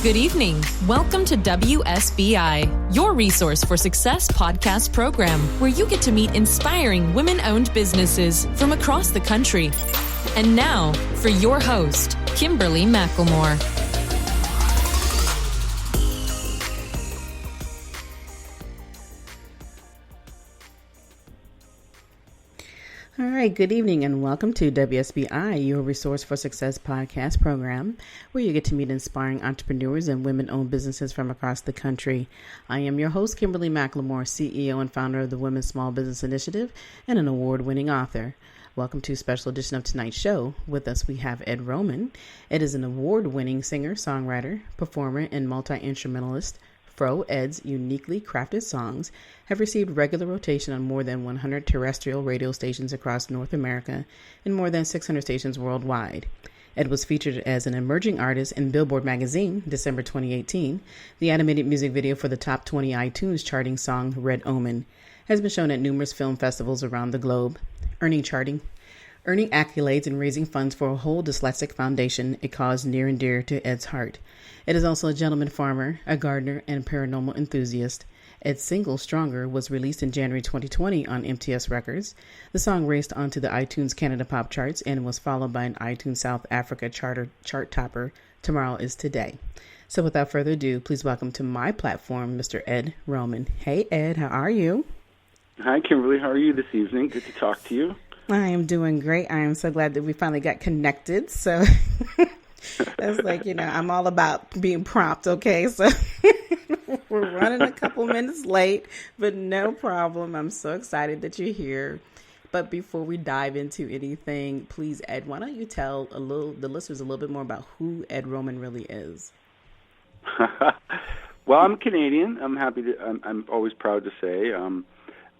Good evening. Welcome to WSBI, your resource for success podcast program, where you get to meet inspiring women-owned businesses from across the country. And now, for your host, Kimberly McLemore. All right, good evening and welcome to WSBI, your Resource for Success podcast program, where you get to meet inspiring entrepreneurs and women-owned businesses from across the country. I am your host, Kimberly McLemore, CEO and founder of the Women's Small Business Initiative and an award-winning author. Welcome to a special edition of tonight's show. With us, we have Ed Roman. Ed is an award-winning singer, songwriter, performer, and multi-instrumentalist. Ed's uniquely crafted songs have received regular rotation on more than 100 terrestrial radio stations across North America and more than 600 stations worldwide. Ed was featured as an emerging artist in Billboard magazine, December 2018. The animated music video for the top 20 iTunes charting song, Red Omen, has been shown at numerous film festivals around the globe, earning accolades and raising funds for a whole dyslexic foundation, a cause near and dear to Ed's heart. Ed is also a gentleman farmer, a gardener, and paranormal enthusiast. Ed's single, Stronger, was released in January 2020 on MTS Records. The song raced onto the iTunes Canada pop charts and was followed by an iTunes South Africa chart topper, Tomorrow is Today. So without further ado, please welcome to my platform, Mr. Ed Roman. Hey, Ed, how are you? Hi, Kimberly. How are you this evening? Good to talk to you. I am doing great. I am so glad that we finally got connected. So that's I'm all about being prompt, okay? So we're running a couple minutes late, but no problem. I'm so excited that you're here. But before we dive into anything, please, Ed, why don't you tell the listeners a little bit more about who Ed Roman really is? Well, I'm Canadian. I'm always proud to say.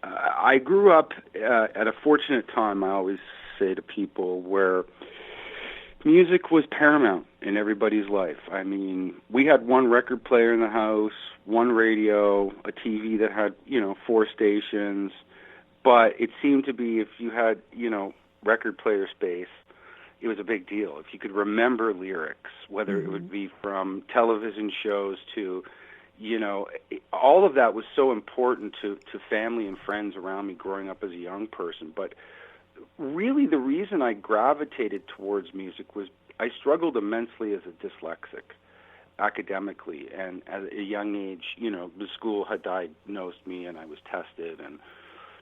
I grew up at a fortunate time, I always say to people, where music was paramount in everybody's life. I mean, we had one record player in the house, one radio, a TV that had, 4 stations, but it seemed to be if you had, record player space, it was a big deal. If you could remember lyrics, whether it would be from television shows to all of that was so important to family and friends around me growing up as a young person. But really the reason I gravitated towards music was I struggled immensely as a dyslexic academically. And at a young age, the school had diagnosed me and I was tested. And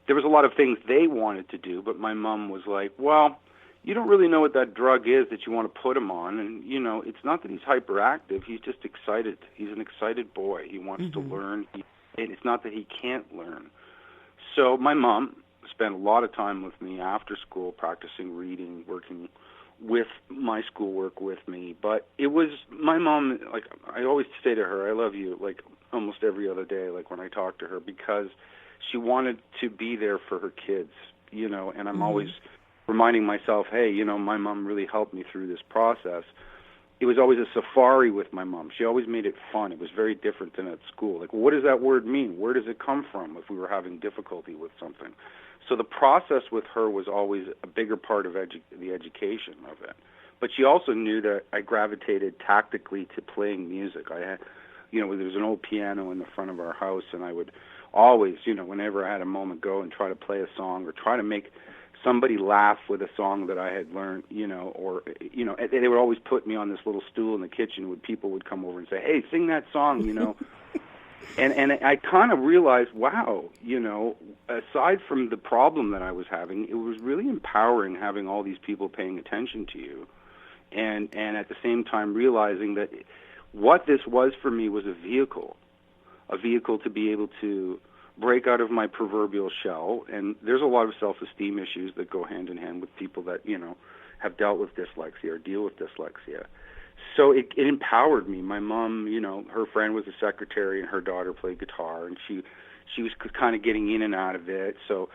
there was a lot of things they wanted to do, but my mom was like, well, you don't really know what that drug is that you want to put him on. And, it's not that he's hyperactive. He's just excited. He's an excited boy. He wants to learn. And it's not that he can't learn. So my mom spent a lot of time with me after school, practicing reading, working with my schoolwork with me. But it was my mom, I always say to her, I love you, almost every other day, when I talk to her, because she wanted to be there for her kids, and I'm always reminding myself, hey, my mom really helped me through this process. It was always a safari with my mom. She always made it fun. It was very different than at school. What does that word mean? Where does it come from if we were having difficulty with something? So the process with her was always a bigger part of the education of it. But she also knew that I gravitated tactically to playing music. I had, there was an old piano in the front of our house, and I would always, whenever I had a moment, go and try to play a song or try to make somebody laugh with a song that I had learned, they would always put me on this little stool in the kitchen where people would come over and say, hey, sing that song, And I kind of realized, wow, aside from the problem that I was having, it was really empowering having all these people paying attention to you. And at the same time realizing that what this was for me was a vehicle to be able to break out of my proverbial shell. And there's a lot of self-esteem issues that go hand in hand with people that, have dealt with dyslexia or deal with dyslexia. So it empowered me. My mom, her friend was a secretary and her daughter played guitar, and she was kind of getting in and out of it. So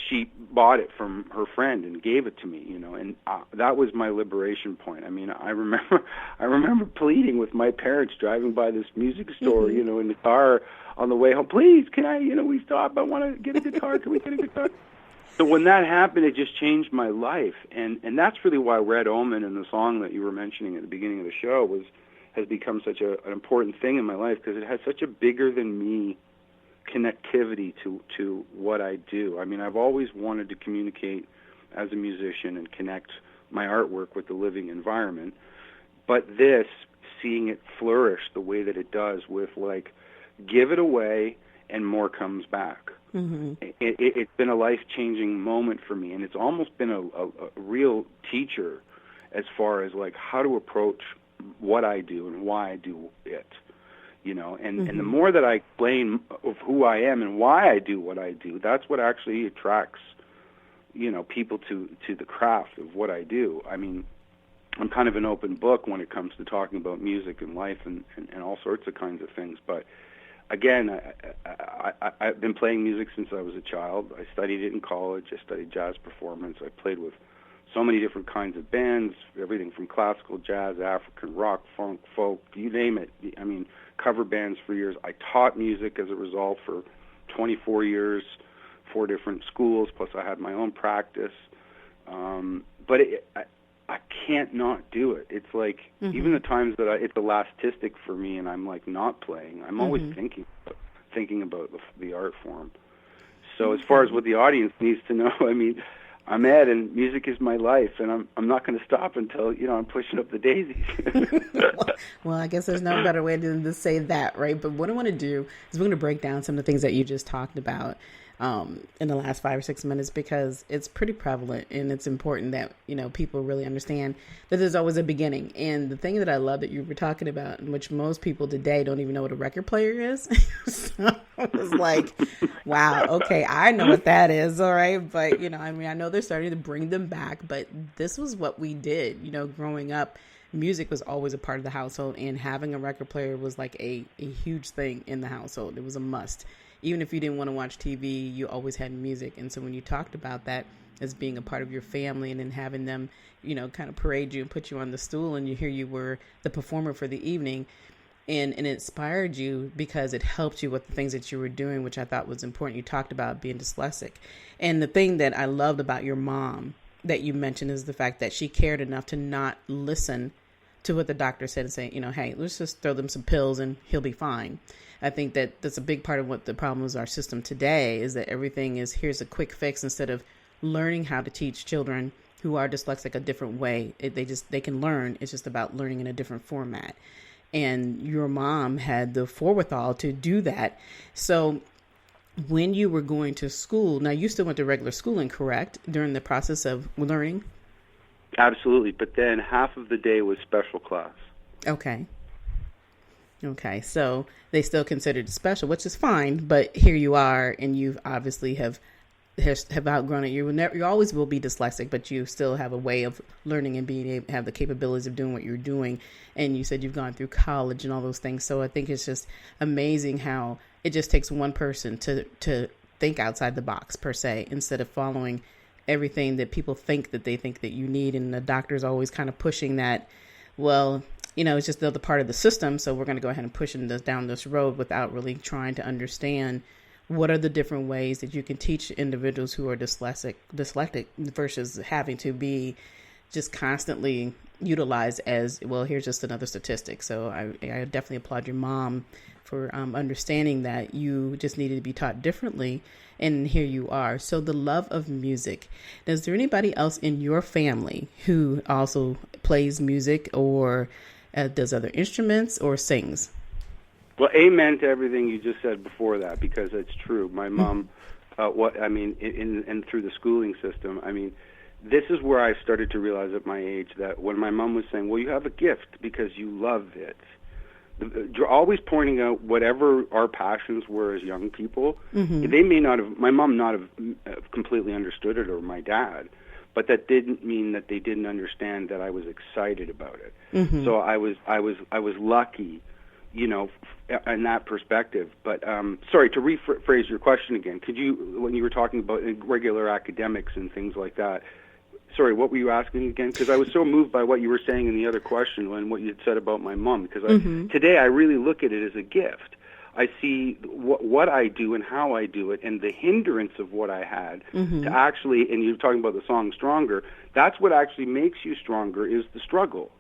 she bought it from her friend and gave it to me, and that was my liberation point. I mean, I remember pleading with my parents driving by this music store, in the car on the way home. Please, can I, we stop. I want to get a guitar. Can we get a guitar? So when that happened, it just changed my life, and that's really why Red Omen and the song that you were mentioning at the beginning of the show has become such an important thing in my life because it has such a bigger than me connectivity to what I do. I mean, I've always wanted to communicate as a musician and connect my artwork with the living environment, but seeing it flourish the way that it does with, like, give it away and more comes back. Mm-hmm. It's been a life-changing moment for me, and it's almost been a real teacher as far as, like, how to approach what I do and why I do it, you know. And the more that I explain of who I am and why I do what I do, that's what actually attracts, you know, people to the craft of what I do. I mean, I'm kind of an open book when it comes to talking about music and life and all sorts of kinds of things. But again, I've been playing music since I was a child. I studied it in college. I studied jazz performance. I played with so many different kinds of bands, everything from classical, jazz, African, rock, funk, folk, you name it. I mean, cover bands for years. I taught music as a result for 24 years, 4 different schools, plus I had my own practice. But I can't not do it. It's like, even the times that it's a last statistic for me and I'm, like, not playing, I'm always thinking about the art form. So as far as what the audience needs to know, I mean, I'm Ed, and music is my life, and I'm not going to stop until, you know, I'm pushing up the daisies. Well, I guess there's no better way than to say that, right? But what I want to do is we're going to break down some of the things that you just talked about in the last 5 or 6 minutes, because it's pretty prevalent, and it's important that, you know, people really understand that there's always a beginning. And the thing that I love that you were talking about, in which most people today don't even know what a record player is. So I was like, wow, okay, I know what that is. All right. But, you know, I mean, I know they're starting to bring them back, but this was what we did, you know, growing up. Music was always a part of the household, and having a record player was like a huge thing in the household. It was a must. Even if you didn't want to watch TV, you always had music. And so when you talked about that as being a part of your family, and then having them, you know, kind of parade you and put you on the stool, and here you were the performer for the evening, and it inspired you because it helped you with the things that you were doing, which I thought was important. You talked about being dyslexic. And the thing that I loved about your mom that you mentioned is the fact that she cared enough to not listen to what the doctor said and say, you know, hey, let's just throw them some pills and he'll be fine. I think that that's a big part of what the problem is our system today, is that everything is, here's a quick fix, instead of learning how to teach children who are dyslexic a different way. They can learn. It's just about learning in a different format. And your mom had the forethought to do that. So when you were going to school, now you still went to regular schooling, correct, during the process of learning? Absolutely. But then half of the day was special class. Okay, so they still considered it special, which is fine, but here you are, and you obviously have outgrown it. You always will be dyslexic, but you still have a way of learning and being able to have the capabilities of doing what you're doing. And you said you've gone through college and all those things. So I think it's just amazing how it just takes one person to think outside the box, per se, instead of following everything that people think that they think that you need. And the doctor's always kind of pushing that, well, you know, it's just the other part of the system, so we're going to go ahead and push this down this road without really trying to understand what are the different ways that you can teach individuals who are dyslexic versus having to be just constantly utilized as, well, here's just another statistic. So I definitely applaud your mom for understanding that you just needed to be taught differently, and here you are. So the love of music. Now, is there anybody else in your family who also plays music or does other instruments or sings? Well, amen to everything you just said before that, because it's true. My mom, and through the schooling system, I mean, this is where I started to realize at my age that when my mom was saying, well, you have a gift because you love it, always pointing out whatever our passions were as young people, they may not have, my mom not have completely understood it, or my dad, but that didn't mean that they didn't understand that I was excited about it. So I was lucky, you know, in that perspective. But sorry, to rephrase your question again, could you, when you were talking about regular academics and things like that, sorry, what were you asking again? Because I was so moved by what you were saying in the other question and what you had said about my mom. Because today I really look at it as a gift. I see what I do and how I do it, and the hindrance of what I had to actually, and you're talking about the song Stronger, that's what actually makes you stronger, is the struggle.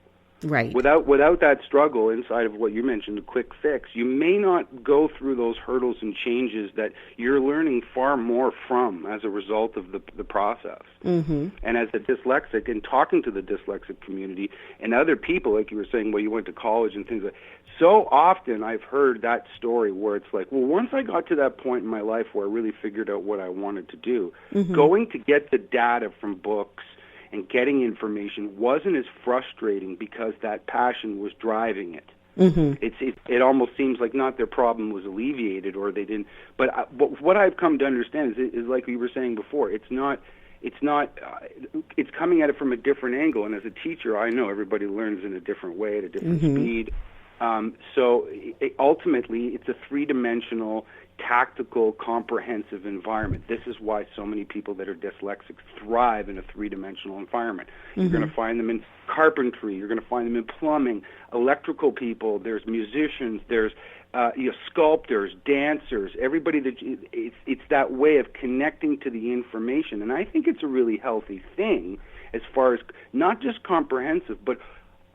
Right. Without that struggle inside of what you mentioned, the quick fix, you may not go through those hurdles and changes that you're learning far more from as a result of the process. Mm-hmm. And as a dyslexic, and talking to the dyslexic community and other people, like you were saying, well, you went to college and things like that, so often I've heard that story where it's like, well, once I got to that point in my life where I really figured out what I wanted to do, going to get the data from books and getting information wasn't as frustrating because that passion was driving it. It almost seems like not their problem was alleviated or they didn't. But what I've come to understand is like we were saying before, it's coming at it from a different angle. And as a teacher, I know everybody learns in a different way at a different speed. So ultimately, it's a three-dimensional, tactical, comprehensive environment. This is why so many people that are dyslexic thrive in a three-dimensional environment. You're going to find them in carpentry. You're going to find them in plumbing, electrical people. There's musicians. There's sculptors, dancers. Everybody it's that way of connecting to the information, and I think it's a really healthy thing as far as not just comprehensive, but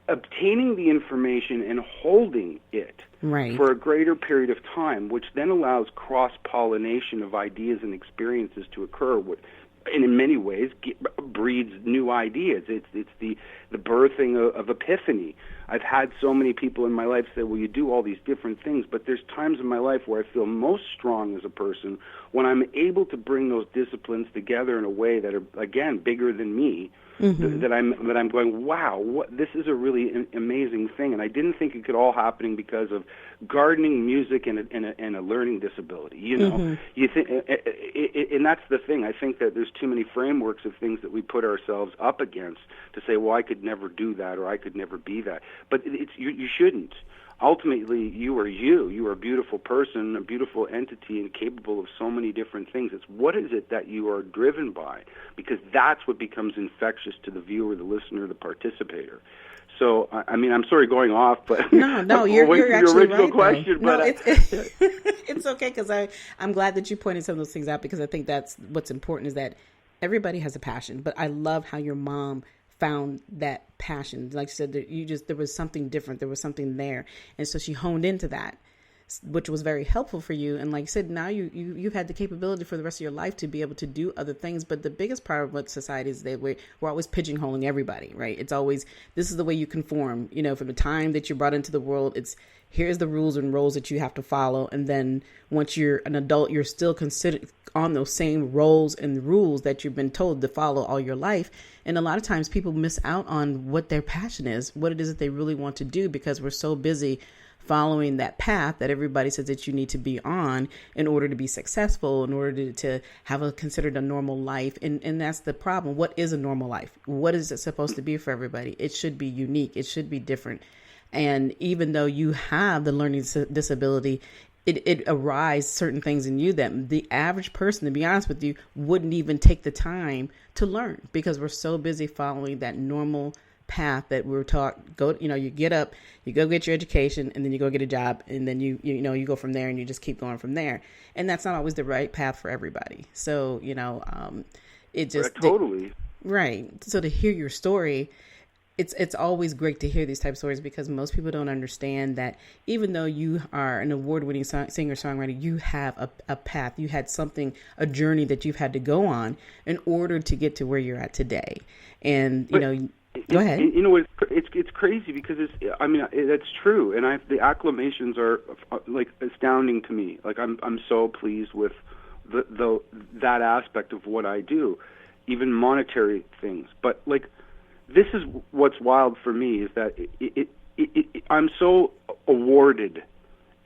obtaining the information and holding it for a greater period of time, which then allows cross-pollination of ideas and experiences to occur, and in many ways breeds new ideas. It's the birthing of epiphany. I've had so many people in my life say, well, you do all these different things, but there's times in my life where I feel most strong as a person when I'm able to bring those disciplines together in a way that are, again, bigger than me, that I'm going, wow, this is a really amazing thing. And I didn't think it could all happen because of gardening, music, and a learning disability. You know, you think, and that's the thing. I think that there's too many frameworks of things that we put ourselves up against to say, well, I could never do that or I could never be that. But you shouldn't. Ultimately, you are you. You are a beautiful person, a beautiful entity, and capable of so many different things. It's what is it that you are driven by? Because that's what becomes infectious to the viewer, the listener, the participator. So, I mean, I'm sorry going off, but no, you're actually original right. Question, no, but it's okay because I'm glad that you pointed some of those things out because I think that's what's important is that everybody has a passion. But I love how your mom found that passion. Like you said, there was something different. There was something there. And so she honed into that, which was very helpful for you. And like you said, now you've had the capability for the rest of your life to be able to do other things. But the biggest part of what society is that we're always pigeonholing everybody, right? It's always, this is the way you conform, you know, from the time that you're brought into the world, it's here's the rules and roles that you have to follow. And then once you're an adult, you're still considered on those same roles and rules that you've been told to follow all your life. And a lot of times people miss out on what their passion is, what it is that they really want to do, because we're so busy following that path that everybody says that you need to be on in order to be successful, in order to have considered a normal life. And that's the problem. What is a normal life? What is it supposed to be for everybody? It should be unique. It should be different. And even though you have the learning disability, it arises certain things in you that the average person, to be honest with you, wouldn't even take the time to learn because we're so busy following that normal path that we're taught. You get up, you go get your education, and then you go get a job, and then you go from there, and you just keep going from there. And that's not always the right path for everybody. So it just totally right. So to hear your story, it's always great to hear these type of stories because most people don't understand that even though you are an award-winning singer-songwriter, you have a path. You had a journey that you've had to go on in order to get to where you're at today. And go ahead. It's crazy because that's true, and the acclamations are like astounding to me. Like I'm so pleased with that aspect of what I do, even monetary things. But like, this is what's wild for me is that I'm so awarded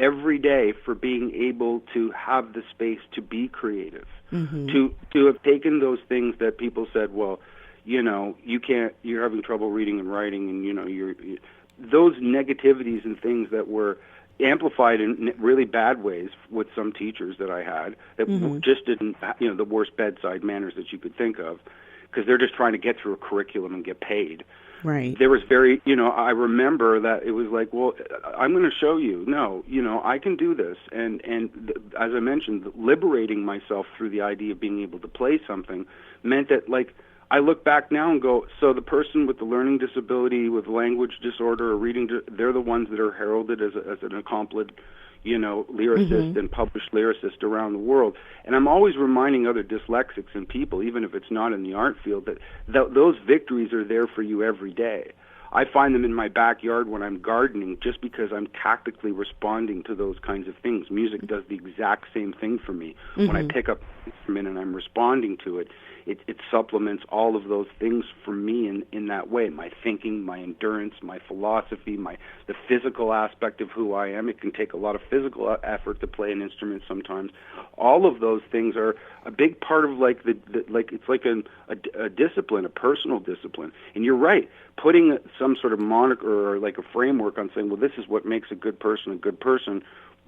every day for being able to have the space to be creative, to have taken those things that people said, well, you can't, you're having trouble reading and writing, and those negativities and things that were amplified in really bad ways with some teachers that I had that just didn't, the worst bedside manners that you could think of, because they're just trying to get through a curriculum and get paid. Right. There was I remember that it was like, well, I'm going to show you. No, I can do this. And as I mentioned, liberating myself through the idea of being able to play something meant that, like, I look back now and go, so the person with the learning disability, with language disorder or reading, they're the ones that are heralded as an accomplished, lyricist and published lyricist around the world. And I'm always reminding other dyslexics and people, even if it's not in the art field, that those victories are there for you every day. I find them in my backyard when I'm gardening, just because I'm tactically responding to those kinds of things. Music does the exact same thing for me. When I pick up an instrument and I'm responding to it, it supplements all of those things for me in that way. My thinking, my endurance, my philosophy, the physical aspect of who I am. It can take a lot of physical effort to play an instrument sometimes. All of those things are a big part of it's like a discipline, a personal discipline. And you're right, putting some sort of moniker or like a framework on saying, well, this is what makes a good person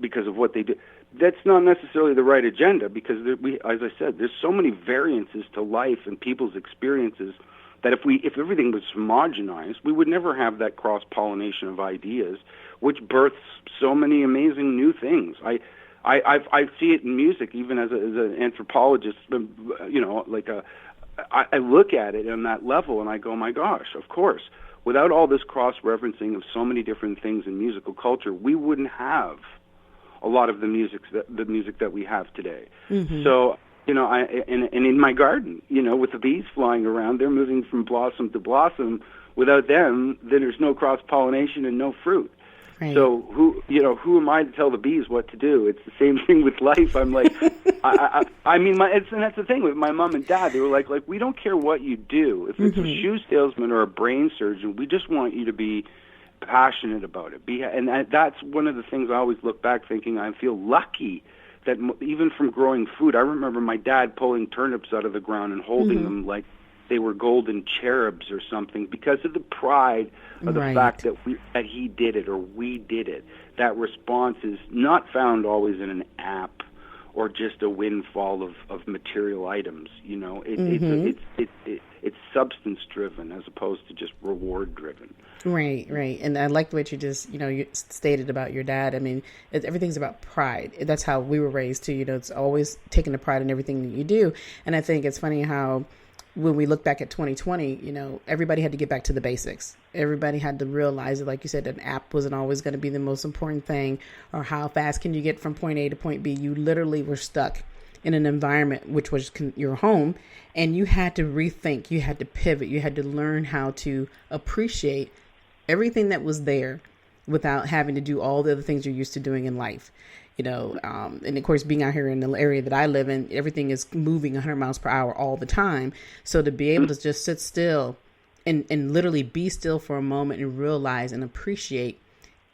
because of what they do. That's not necessarily the right agenda, because as I said, there's so many variances to life and people's experiences that if everything was homogenized, we would never have that cross-pollination of ideas, which births so many amazing new things. I see it in music, even as an anthropologist. I look at it on that level and I go, my gosh, of course. Without all this cross-referencing of so many different things in musical culture, we wouldn't have a lot of the music that we have today. So, and in my garden, with the bees flying around, they're moving from blossom to blossom. Without them, then there's no cross-pollination and no fruit. Right. So who am I to tell the bees what to do? It's the same thing with life. I'm like, and that's the thing with my mom and dad. They were like, we don't care what you do. If it's a shoe salesman or a brain surgeon, we just want you to be passionate about it. That's one of the things I always look back thinking, I feel lucky that even from growing food, I remember my dad pulling turnips out of the ground and holding them like they were golden cherubs or something, because of the pride of the fact that he did it or we did it. That response is not found always in an app or just a windfall of material items. It's substance driven as opposed to just reward driven. Right. And I like what you just, you stated about your dad. I mean, everything's about pride. That's how we were raised too. It's always taking the pride in everything that you do. And I think it's funny how when we look back at 2020, everybody had to get back to the basics. Everybody had to realize that, like you said, an app wasn't always going to be the most important thing, or how fast can you get from point A to point B. You literally were stuck in an environment which was your home, and you had to rethink, you had to pivot, you had to learn how to appreciate everything that was there without having to do all the other things you're used to doing in life. And of course, being out here in the area that I live in, everything is moving 100 miles per hour all the time. So to be able to just sit still and literally be still for a moment and realize and appreciate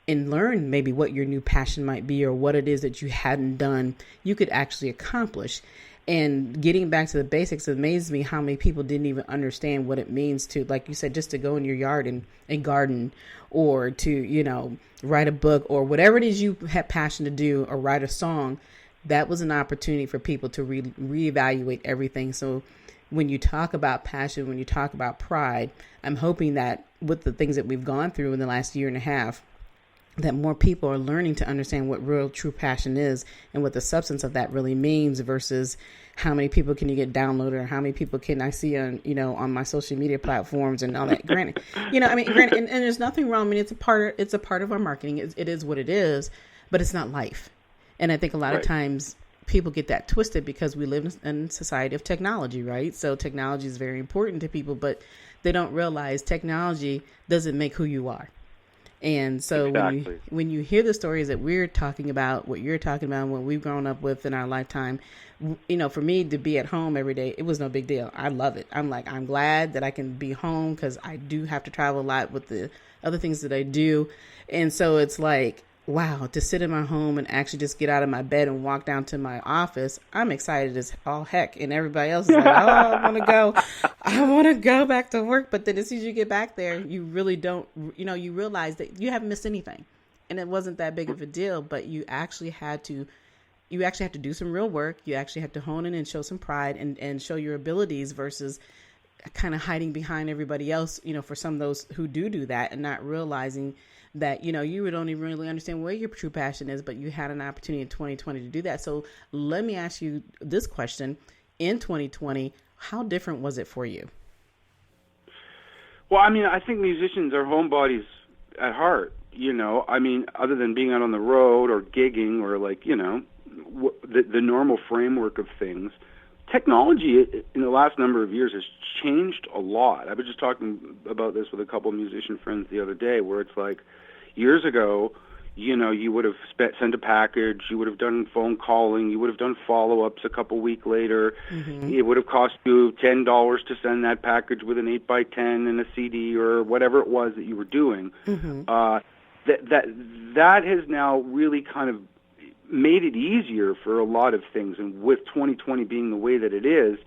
and learn maybe what your new passion might be, or what it is that you hadn't done, you could actually accomplish. And getting back to the basics, it amazes me how many people didn't even understand what it means to, like you said, just to go in your yard and garden, or to, write a book, or whatever it is you have passion to do, or write a song. That was an opportunity for people to reevaluate everything. So when you talk about passion, when you talk about pride, I'm hoping that with the things that we've gone through in the last year and a half, that more people are learning to understand what real true passion is and what the substance of that really means, versus how many people can you get downloaded, or how many people can I see on, on my social media platforms and all that. Granted, and there's nothing wrong. I mean, it's a part of our marketing. It is what it is, but it's not life. And I think a lot of times people get that twisted because we live in a society of technology, right? So technology is very important to people, but they don't realize technology doesn't make who you are. And so when you hear the stories that we're talking about, what you're talking about, what we've grown up with in our lifetime, for me to be at home every day, it was no big deal. I love it. I'm glad that I can be home, because I do have to travel a lot with the other things that I do. And so it's like, wow, to sit in my home and actually just get out of my bed and walk down to my office, I'm excited as all heck. And everybody else is like, I want to go back to work. But then as soon as you get back there, you really don't, you realize that you haven't missed anything. And it wasn't that big of a deal, but you actually had to do some real work. You actually have to hone in and show some pride and show your abilities, versus kind of hiding behind everybody else, for some of those who do that and not realizing that, you don't even really understand where your true passion is, but you had an opportunity in 2020 to do that. So let me ask you this question. In 2020, how different was it for you? Well, I mean, I think musicians are homebodies at heart. I mean, other than being out on the road or gigging or the normal framework of things, technology in the last number of years has changed a lot. I was just talking about this with a couple of musician friends the other day, where it's like years ago, you would have sent a package, you would have done phone calling, you would have done follow-ups a couple weeks later. Mm-hmm. It would have cost you $10 to send that package with an 8x10 and a CD or whatever it was that you were doing. Mm-hmm. That has now really kind of made it easier for a lot of things. And with 2020 being the way that it is,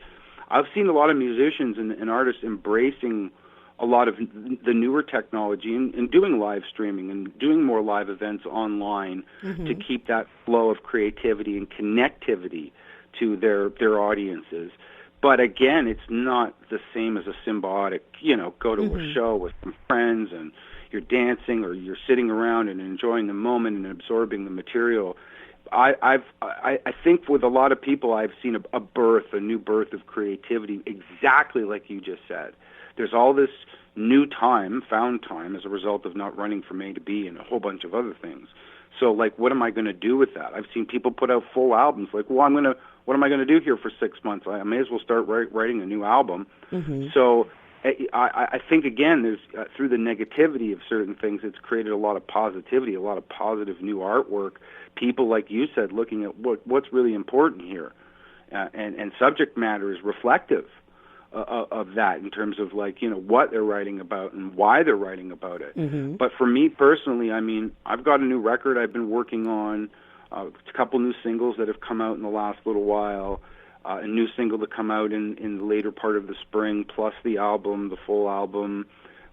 I've seen a lot of musicians and artists embracing a lot of the newer technology and doing live streaming and doing more live events online mm-hmm. to keep that flow of creativity and connectivity to their audiences. But again, it's not the same as a symbiotic, go to mm-hmm. a show with some friends and you're dancing or you're sitting around and enjoying the moment and absorbing the material. I think with a lot of people, I've seen a new birth of creativity, exactly like you just said. There's all this new time, found time, as a result of not running from A to B and a whole bunch of other things. So, what am I going to do with that? I've seen people put out full albums. What am I going to do here for 6 months? I may as well start writing a new album. Mm-hmm. So, I think, again, there's through the negativity of certain things, it's created a lot of positivity, a lot of positive new artwork. People, like you said, looking at what's really important here. And subject matter is reflective of that in terms of what they're writing about and why they're writing about it. Mm-hmm. But for me personally, I mean, I've got a new record I've been working on, a couple new singles that have come out in the last little while, a new single to come out in the later part of the spring, plus the album, the full album,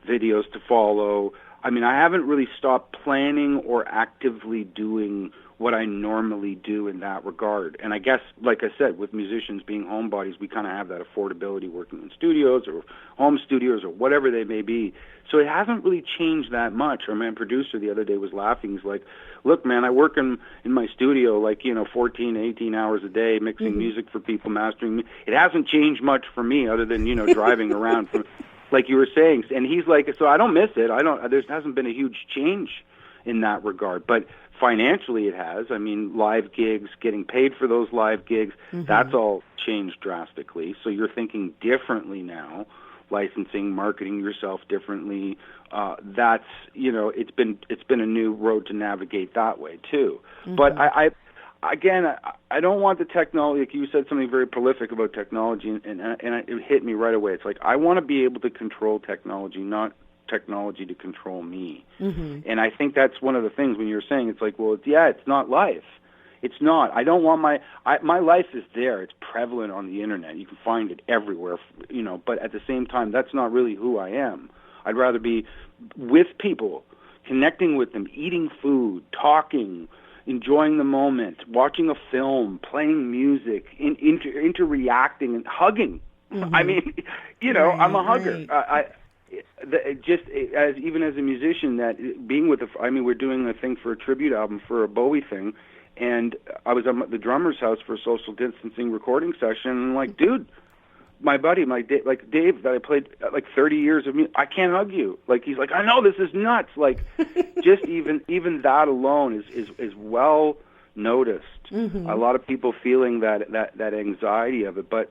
videos to follow. I mean, I haven't really stopped planning or actively doing what I normally do in that regard. And I guess, like I said, with musicians being homebodies, we kind of have that affordability working in studios or home studios or whatever they may be. So it hasn't really changed that much. Our man producer the other day was laughing. He's like, look, man, I work in my studio 14, 18 hours a day mixing mm-hmm. music for people, mastering. It hasn't changed much for me other than, driving around from, like you were saying. And he's like, so I don't miss it. There hasn't been a huge change in that regard. But financially it has. I mean, live gigs, getting paid for those live gigs, mm-hmm. that's all changed drastically. So you're thinking differently now, licensing, marketing yourself differently. That's, it's been a new road to navigate that way too. Mm-hmm. But I don't want the technology, like you said something very prolific about technology, and it hit me right away. It's like, I want to be able to control technology, not technology to control me. Mm-hmm. And I think that's one of the things when you're saying, it's like, well, it's not life. It's not. I don't want my life is there. It's prevalent on the internet. You can find it everywhere, but at the same time, that's not really who I am. I'd rather be with people, connecting with them, eating food, talking, enjoying the moment, watching a film, playing music, interreacting and hugging. Mm-hmm. I mean, right, I'm a hugger. Right. Even as a musician, that being with we're doing a thing for a tribute album for a Bowie thing, and I was at the drummer's house for a social distancing recording session, and like, dude, my buddy, Dave, that I played 30 years of music, I can't hug you. Like, he's like, I know, this is nuts. Like, just even that alone is well noticed. Mm-hmm. A lot of people feeling that anxiety of it, but.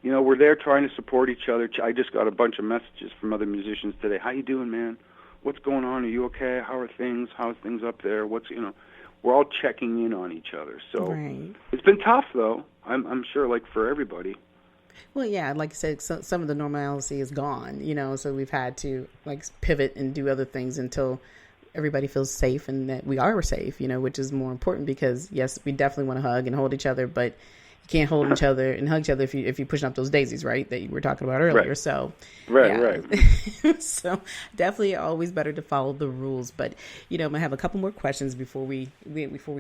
We're there trying to support each other. I just got a bunch of messages from other musicians today. How you doing, man? What's going on? Are you okay? How are things? How's things up there? We're all checking in on each other. So right. It's been tough, though. I'm sure, for everybody. Well, yeah, like I said, some of the normalcy is gone, so we've had to, pivot and do other things until everybody feels safe and that we are safe, which is more important because, yes, we definitely want to hug and hold each other, but can't hold each other and hug each other if you're pushing up those daisies, right? That you were talking about earlier. Right. So, right. So definitely always better to follow the rules. But I'm gonna have a couple more questions before we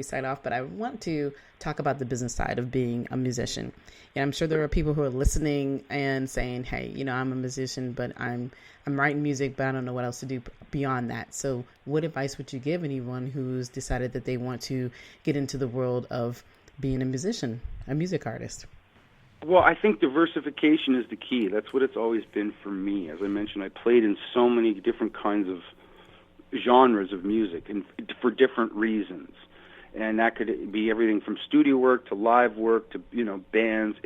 sign off. But I want to talk about the business side of being a musician. And I'm sure there are people who are listening and saying, "Hey, I'm a musician, but I'm writing music, but I don't know what else to do beyond that." So, what advice would you give anyone who's decided that they want to get into the world of being a musician, a music artist? Well, I think diversification is the key. That's what it's always been for me. As I mentioned, I played in so many different kinds of genres of music and for different reasons. And that could be everything from studio work to live work to, bands.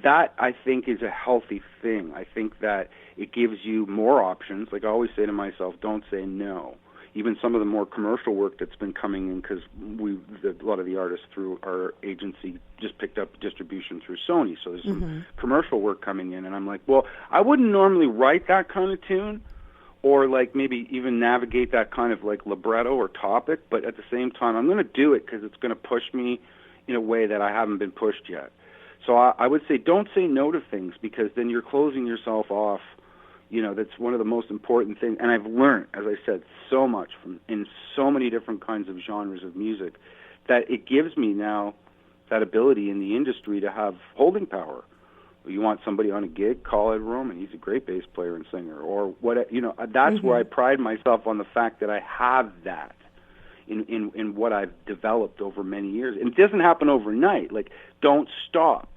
That, I think, is a healthy thing. I think that it gives you more options. Like I always say to myself, don't say no. Even some of the more commercial work that's been coming in, because a lot of the artists through our agency just picked up distribution through Sony, so there's some commercial work coming in, and I'm like, well, I wouldn't normally write that kind of tune, or like maybe even navigate that kind of like libretto or topic, but at the same time, I'm going to do it because it's going to push me in a way that I haven't been pushed yet. So I would say don't say no to things, because then you're closing yourself off. That's one of the most important things. And I've learned, as I said, so much in so many different kinds of genres of music that it gives me now that ability in the industry to have holding power. You want somebody on a gig, call Ed Roman. He's a great bass player and singer. Or what, that's where I pride myself on the fact that I have that in what I've developed over many years. And it doesn't happen overnight. Like, don't stop.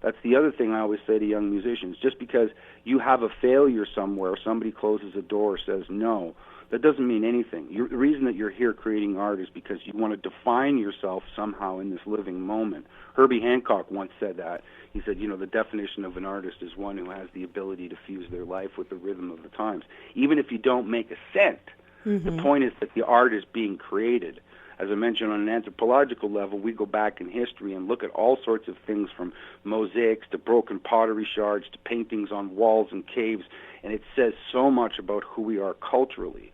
That's the other thing I always say to young musicians. Just because you have a failure somewhere, somebody closes a door or says no, that doesn't mean anything. The reason that you're here creating art is because you want to define yourself somehow in this living moment. Herbie Hancock once said that. He said, the definition of an artist is one who has the ability to fuse their life with the rhythm of the times. Even if you don't make a cent, the point is that the art is being created. As I mentioned, on an anthropological level, we go back in history and look at all sorts of things, from mosaics to broken pottery shards to paintings on walls and caves, and it says so much about who we are culturally.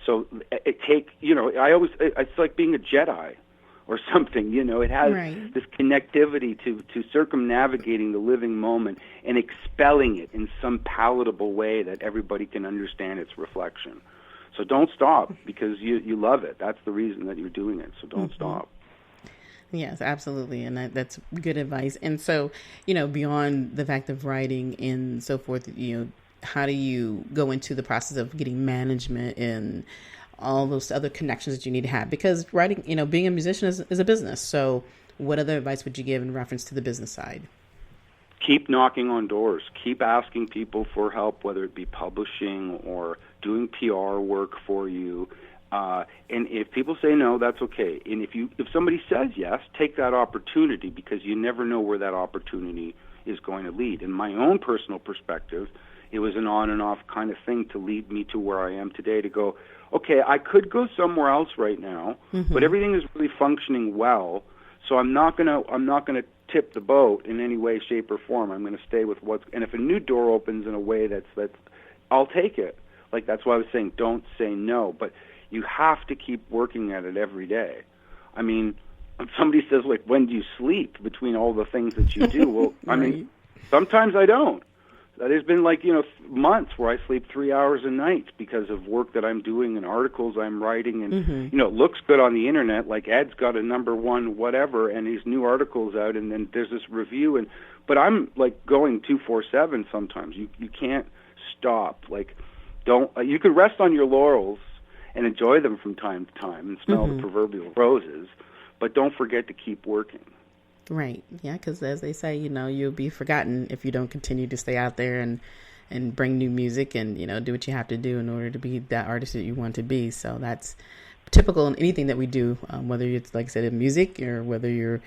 So it's like being a Jedi or something, it has this connectivity to circumnavigating the living moment and expelling it in some palatable way that everybody can understand its reflection. So don't stop, because you love it. That's the reason that you're doing it. So don't stop. Yes, absolutely. And that's good advice. And so, beyond the fact of writing and so forth, how do you go into the process of getting management and all those other connections that you need to have? Because writing, being a musician is a business. So what other advice would you give in reference to the business side? Keep knocking on doors. Keep asking people for help, whether it be publishing or doing PR work for you. And if people say no, that's okay. And if somebody says yes, take that opportunity, because you never know where that opportunity is going to lead. In my own personal perspective, it was an on and off kind of thing to lead me to where I am today, to go, okay, I could go somewhere else right now, but everything is really functioning well, so I'm not gonna tip the boat in any way, shape, or form. I'm going to stay with and if a new door opens in a way that's I'll take it. Like, that's why I was saying don't say no, but you have to keep working at it every day. I mean, if somebody says, like, when do you sleep between all the things that you do? Well, I mean, sometimes I don't. There's been months where I sleep 3 hours a night because of work that I'm doing and articles I'm writing, and it looks good on the internet. Like, Ed's got a #1 whatever, and these new articles out, and then there's this review, but I'm like going 24/7 sometimes. You can't stop. Like, you can rest on your laurels and enjoy them from time to time and smell the proverbial roses, but don't forget to keep working. Right. Yeah, because as they say, you'll be forgotten if you don't continue to stay out there and bring new music and, do what you have to do in order to be that artist that you want to be. So that's typical in anything that we do, whether it's, like I said, in music, or whether you're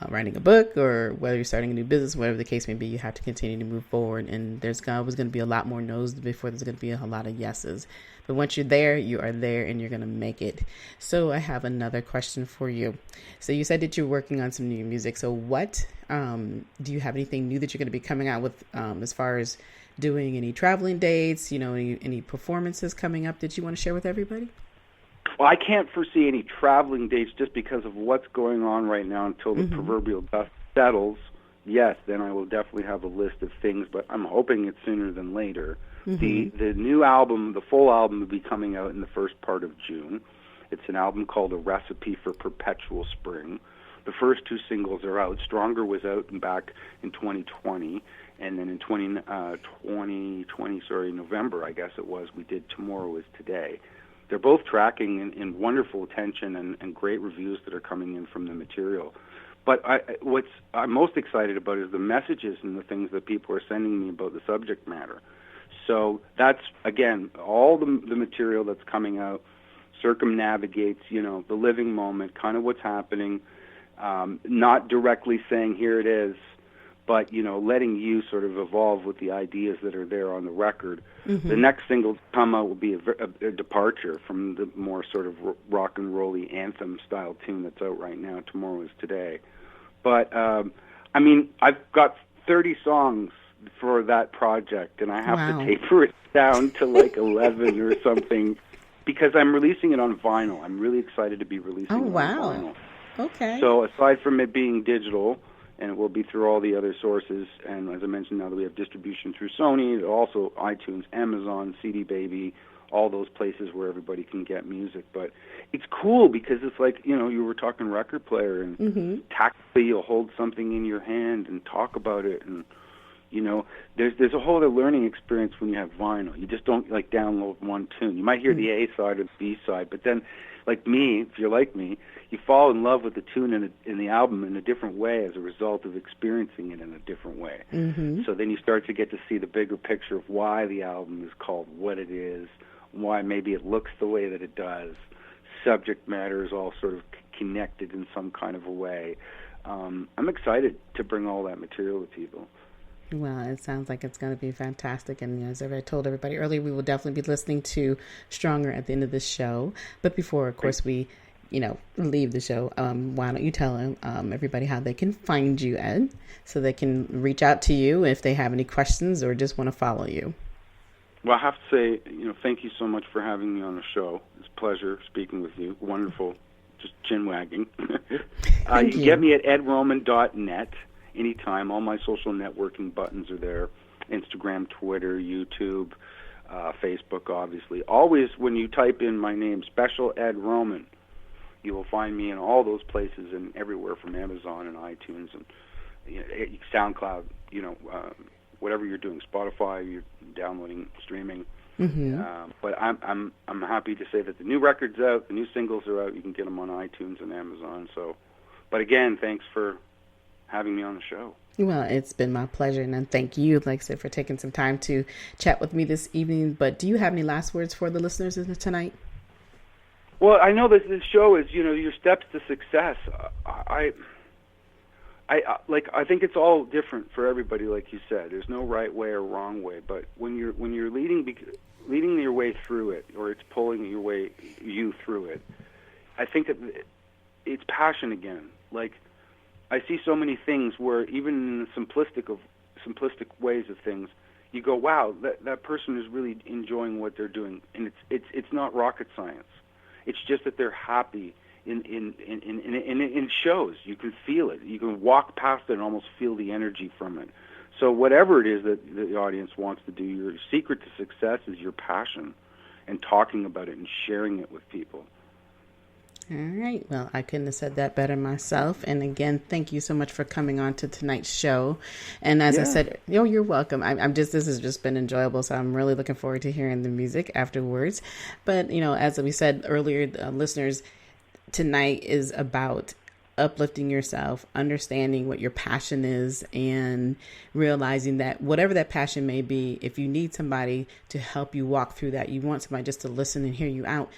writing a book, or whether you're starting a new business, whatever the case may be, you have to continue to move forward. And there's always going to be a lot more no's before there's going to be a lot of yeses. But once you're there, you are there, and you're going to make it. So I have another question for you. So you said that you're working on some new music. So what, do you have anything new that you're going to be coming out with, as far as doing any traveling dates, any performances coming up that you want to share with everybody? Well, I can't foresee any traveling dates just because of what's going on right now until the proverbial dust settles. Yes, then I will definitely have a list of things, but I'm hoping it's sooner than later. The new album, the full album, will be coming out in the first part of June. It's an album called A Recipe for Perpetual Spring. The first 2 singles are out. Stronger was out and back in 2020, and then in November, I guess it was, we did Tomorrow Is Today. They're both tracking in wonderful attention and great reviews that are coming in from the material. But what's I'm most excited about is the messages and the things that people are sending me about the subject matter. So that's, again, all the material that's coming out circumnavigates, the living moment, kind of what's happening, not directly saying here it is, but, letting you sort of evolve with the ideas that are there on the record. Mm-hmm. The next single to come out will be a departure from the more sort of rock and roll-y anthem-style tune that's out right now, Tomorrow is Today. But, I've got 30 songs for that project, and I have to taper it down to like 11 or something, because I'm releasing it on vinyl. I'm really excited to be releasing it on vinyl. Okay. So aside from it being digital, and it will be through all the other sources, and as I mentioned, now that we have distribution through Sony, also iTunes, Amazon, CD Baby, all those places where everybody can get music. But it's cool because it's like, you were talking record player, and tactfully you'll hold something in your hand and talk about it, and there's a whole other learning experience when you have vinyl. You just don't like download one tune. You might hear the A side or the B side, but then, like me, if you're like me, you fall in love with the tune in the album in a different way as a result of experiencing it in a different way. Mm-hmm. So then you start to get to see the bigger picture of why the album is called what it is, why maybe it looks the way that it does. Subject matter is all sort of connected in some kind of a way. I'm excited to bring all that material to people. Well, it sounds like it's going to be fantastic. And as I told everybody earlier, we will definitely be listening to Stronger at the end of this show. But before, of course, we, leave the show, why don't you tell everybody how they can find you, Ed, so they can reach out to you if they have any questions or just want to follow you. Well, I have to say, thank you so much for having me on the show. It's a pleasure speaking with you. Wonderful. Just chin wagging. You can get me at edroman.net. Anytime. All my social networking buttons are there. Instagram, Twitter, YouTube, Facebook, obviously. Always, when you type in my name, Special Ed Roman, you will find me in all those places and everywhere from Amazon and iTunes and SoundCloud, whatever you're doing, Spotify, you're downloading, streaming. Mm-hmm. But I'm happy to say that the new record's out, the new singles are out. You can get them on iTunes and Amazon. So, but again, thanks for having me on the show. Well, it's been my pleasure, and thank you, like I said, for taking some time to chat with me this evening. But do you have any last words for the listeners tonight? Well, I know that this show is, your steps to success. I think it's all different for everybody, like you said. There's no right way or wrong way. But when you're leading your way through it, or it's pulling you through it, I think that it's passion again. Like, I see so many things where even in the simplistic ways of things, you go, wow, that person is really enjoying what they're doing, and it's not rocket science. It's just that they're happy, and it shows. You can feel it. You can walk past it and almost feel the energy from it. So whatever it is that the audience wants to do, your secret to success is your passion, and talking about it and sharing it with people. All right. Well, I couldn't have said that better myself. And again, thank you so much for coming on to tonight's show. And as I said, you're welcome. This has just been enjoyable. So I'm really looking forward to hearing the music afterwards. But, as we said earlier, listeners, tonight is about uplifting yourself, understanding what your passion is, and realizing that whatever that passion may be, if you need somebody to help you walk through that, you want somebody just to listen and hear you out,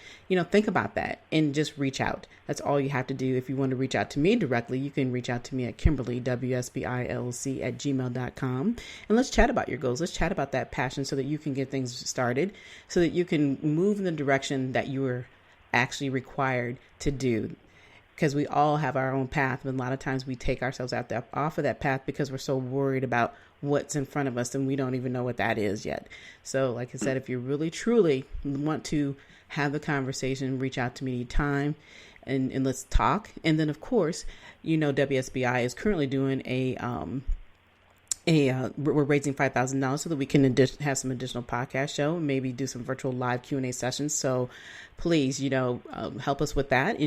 think about that and just reach out. That's all you have to do. If you want to reach out to me directly, you can reach out to me at Kimberly, WSBILC@gmail.com. And let's chat about your goals. Let's chat about that passion so that you can get things started, so that you can move in the direction that you are actually required to do. Because we all have our own path, but a lot of times we take ourselves off of that path because we're so worried about what's in front of us and we don't even know what that is yet. So like I said, if you really truly want to have the conversation, reach out to me anytime and let's talk. And then of course, WSBI is currently doing we're raising $5,000 so that we can have some additional podcast show, maybe do some virtual live Q&A sessions. So please, help us with that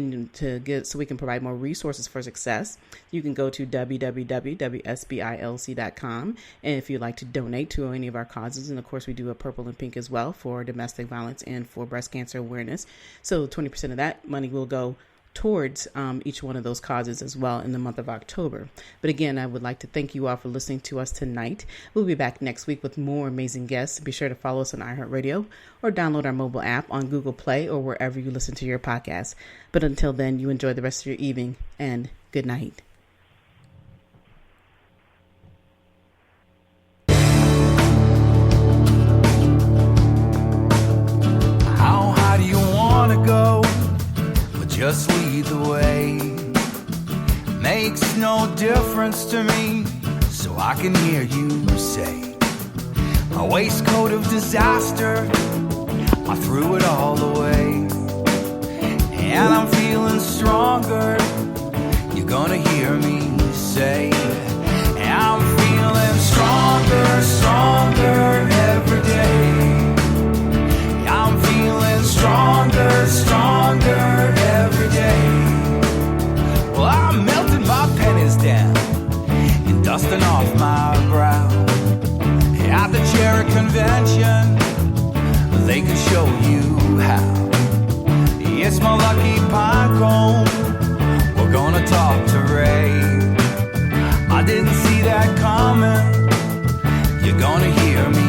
so we can provide more resources for success. You can go to www.wsbilc.com. And if you'd like to donate to any of our causes, and of course we do a purple and pink as well for domestic violence and for breast cancer awareness. So 20% of that money will go towards each one of those causes as well in the month of October. But again, I would like to thank you all for listening to us tonight. We'll be back next week with more amazing guests. Be sure to follow us on iHeartRadio or download our mobile app on Google Play or wherever you listen to your podcasts. But until then, you enjoy the rest of your evening and good night. How high do you want to go? Well, just lead the way. Makes no difference to me, so I can hear you say, my waistcoat of disaster, I threw it all away. And I'm feeling stronger, you're gonna hear me say, I'm feeling stronger, stronger every day. I'm feeling stronger, stronger every day. Well, I'm melting my pennies down and dusting off my brow. At the Cherry Convention, they can show you how. It's my lucky pine cone, we're gonna talk to Ray. I didn't see that coming, you're gonna hear me